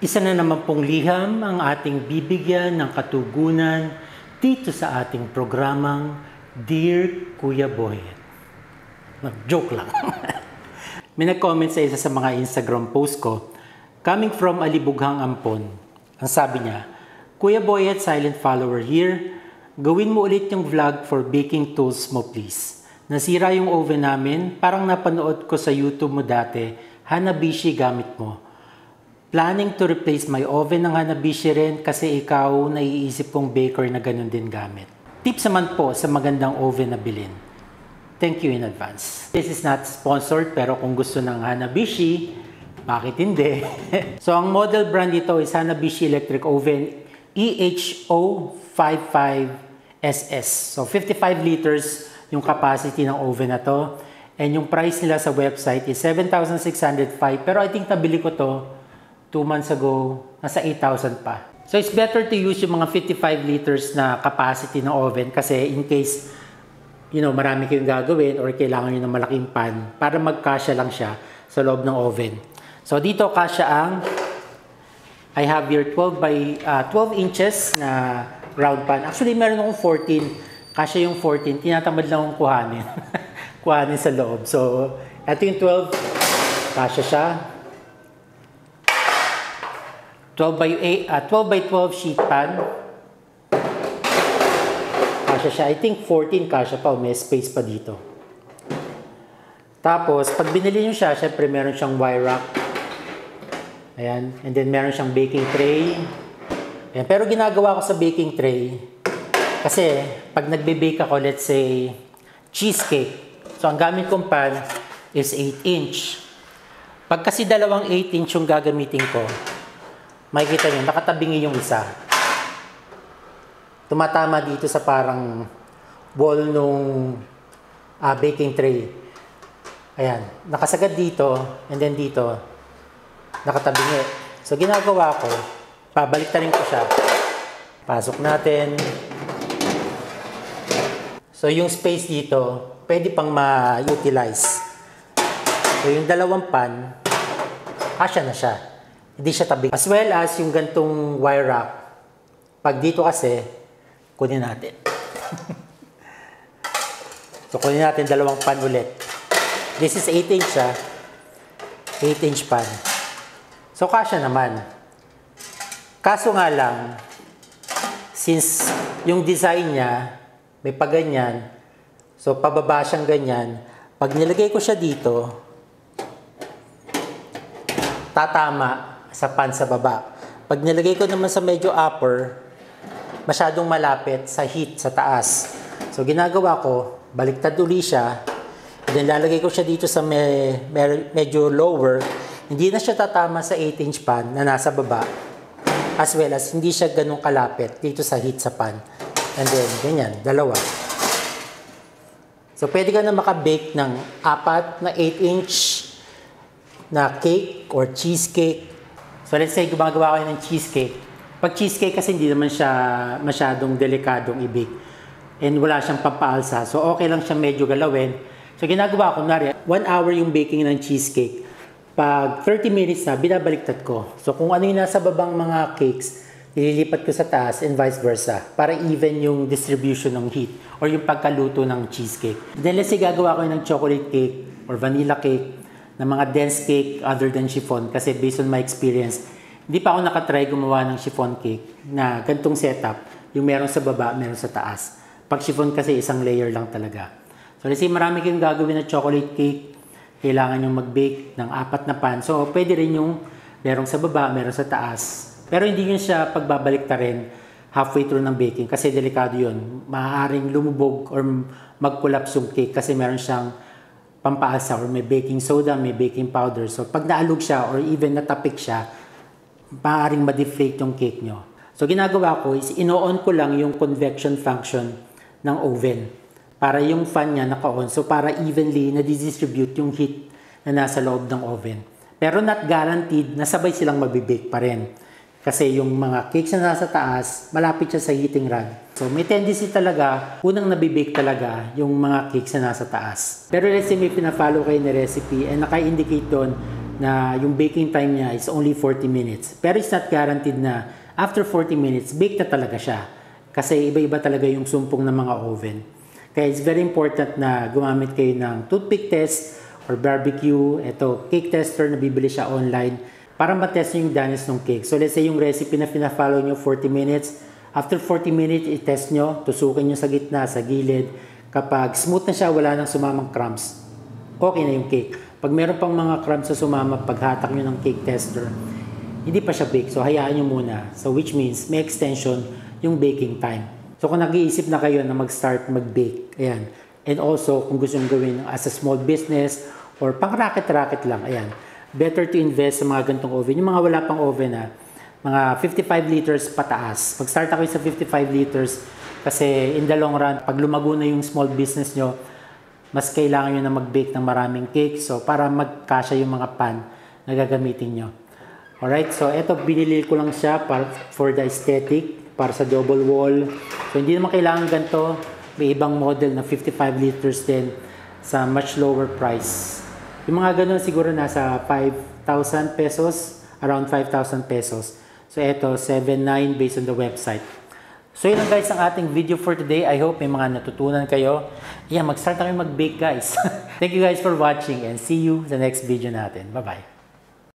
Isa na naman pong liham ang ating bibigyan ng katugunan dito sa ating programang Dear Kuya Boyet. Joke lang. May nag-comment sa isa sa mga Instagram post ko, coming from Alibughang Ampon. Ang sabi niya, Kuya Boyet, silent follower here, gawin mo ulit yung vlog for baking tools mo please. Nasira yung oven namin, parang napanood ko sa YouTube mo dati, Hanabishi gamit mo. Planning to replace my oven ng Hanabishi rin kasi ikaw naiisip kong baker na ganun din gamit. Tips naman po sa magandang oven na bilhin. Thank you in advance. This is not sponsored pero kung gusto ng Hanabishi, bakit hindi? So ang model brand dito is Hanabishi Electric Oven EHO55SS. So 55 liters yung capacity ng oven na to. And yung price nila sa website is 7,605 pero I think nabili ko to 2 months ago, nasa 8,000 pa. So it's better to use yung mga 55 liters na capacity ng oven kasi in case, marami kayong gagawin or kailangan nyo ng malaking pan para magkasya lang siya sa loob ng oven. So dito kasya ang, I have here 12 inches na round pan. Actually, meron akong 14. Kasya yung 14. Tinatamad lang akong kuhanin. Kuhanin sa loob. So, ito yung 12. Kasya siya. 12 by 12 sheet pan. Kasya siya. I think 14 kasya pa. May space pa dito. Tapos, pag binili nyo siya, syempre meron siyang wire rack. Ayan. And then meron siyang baking tray. Ayan. Pero ginagawa ko sa baking tray, kasi pag nagbe-bake ako, let's say, cheesecake. So, ang gamit kong pan is 8 inch. Pag kasi dalawang 8 inch yung gagamitin ko, makikita nyo, nakatabingi yung isa. Tumatama dito sa parang wall nung baking tray. Ayan, nakasagad dito, and then dito, nakatabingi. So, ginagawa ko, pabaliktarin ko siya. Pasok natin. So, yung space dito, pwede pang ma-utilize. So, yung dalawang pan, kasya na siya. Hindi siya tabi. As well as yung gantong wire rack. Pag dito kasi, kunin natin. So, kunin natin dalawang pan ulit. This is 8 inch 8 inch pan. So, kasya naman. Kaso nga lang, since yung design niya, may paganyan, so pababa siyang ganyan, pag nilagay ko siya dito, tatama sa pan sa baba. Pag nilagay ko naman sa medyo upper, masyadong malapit sa heat sa taas. So, ginagawa ko, baliktad uli siya, then lalagay ko siya dito sa medyo lower, hindi na siya tatama sa 8 inch pan na nasa baba, as well as hindi siya ganun kalapit dito sa heat sa pan. And then, ganyan, dalawa. So, pwede ka na makabake ng 4 na 8 inch na cake or cheesecake. So, let's say, gumagawa kayo ng cheesecake. Pag cheesecake kasi hindi naman siya masyadong delikadong i-bake. And wala siyang pampaalsa. So, okay lang siya medyo galawin. So, ginagawa ko, 1 hour yung baking ng cheesecake. Pag 30 minutes na, binabaliktad ko. So, kung ano yung nasa babang mga cakes, nililipat ko sa taas and vice versa. Para even yung distribution ng heat or yung pagkaluto ng cheesecake. Then, let's say, gagawa ko ng chocolate cake or vanilla cake, na mga dense cake other than chiffon. Kasi based on my experience, hindi pa ako nakatry gumawa ng chiffon cake na gantong setup. Yung meron sa baba, meron sa taas. Pag chiffon kasi, isang layer lang talaga. So, let's say, marami kayong gagawin na chocolate cake. Kailangan yung mag-bake ng 4 na pan. So, pwede rin yung meron sa baba, meron sa taas. Pero hindi yun siya pagbabaliktarin halfway through ng baking. Kasi delikado yun. Maaaring lumubog or mag-collapse yung cake kasi meron siyang pampaalsa or may baking soda, may baking powder. So, pag naalog siya or even natapik siya, maaaring ma-deflate yung cake nyo. So, ginagawa ko is ino-on ko lang yung convection function ng oven para yung fan niya naka-on. So, para evenly na-distribute yung heat na nasa loob ng oven. Pero not guaranteed na sabay silang mabibake pa rin. Kasi yung mga cakes na nasa taas, malapit siya sa heating rod. So may tendency talaga, unang nabibake talaga yung mga cakes na nasa taas. Pero let's say may pina-follow kayo na recipe and naka-indicate doon na yung baking time niya is only 40 minutes. Pero it's not guaranteed na after 40 minutes, bake na talaga siya. Kasi iba-iba talaga yung sumpong ng mga oven. Kaya it's very important na gumamit kayo ng toothpick test or barbecue. Ito, cake tester na bibili siya online para matest nyo yung danis ng cake. So let's say yung recipe na pina-follow nyo 40 minutes. After 40 minutes, i-test nyo, tusukin nyo sa gitna, sa gilid. Kapag smooth na siya, wala nang sumamang crumbs, okay na yung cake. Pag meron pang mga crumbs na sumama, paghatak nyo ng cake tester, hindi pa siya bake. So hayaan nyo muna. So which means may extension yung baking time. So kung nag-iisip na kayo na mag-start mag-bake, ayan. And also, kung gusto nyo gawin as a small business or pang racket-racket lang, ayan. Better to invest sa mga ganitong oven. Yung mga wala pang oven na, mga 55 liters pataas. Pag-start ako sa 55 liters kasi in the long run, pag lumago na yung small business nyo, mas kailangan nyo na mag-bake ng maraming cake. So, para magkasya yung mga pan na gagamitin nyo. Alright, so eto, binili ko lang siya for the aesthetic, para sa double wall. So, hindi naman kailangan ganito. May ibang model na 55 liters din sa much lower price. Yung mga ganun siguro nasa 5,000 pesos, around 5,000 pesos. So, eto, 7,900 based on the website. So, yun lang guys ang ating video for today. I hope may mga natutunan kayo. Yeah, mag-start na kayo mag-bake guys. Thank you guys for watching and see you sa next video natin. Bye-bye.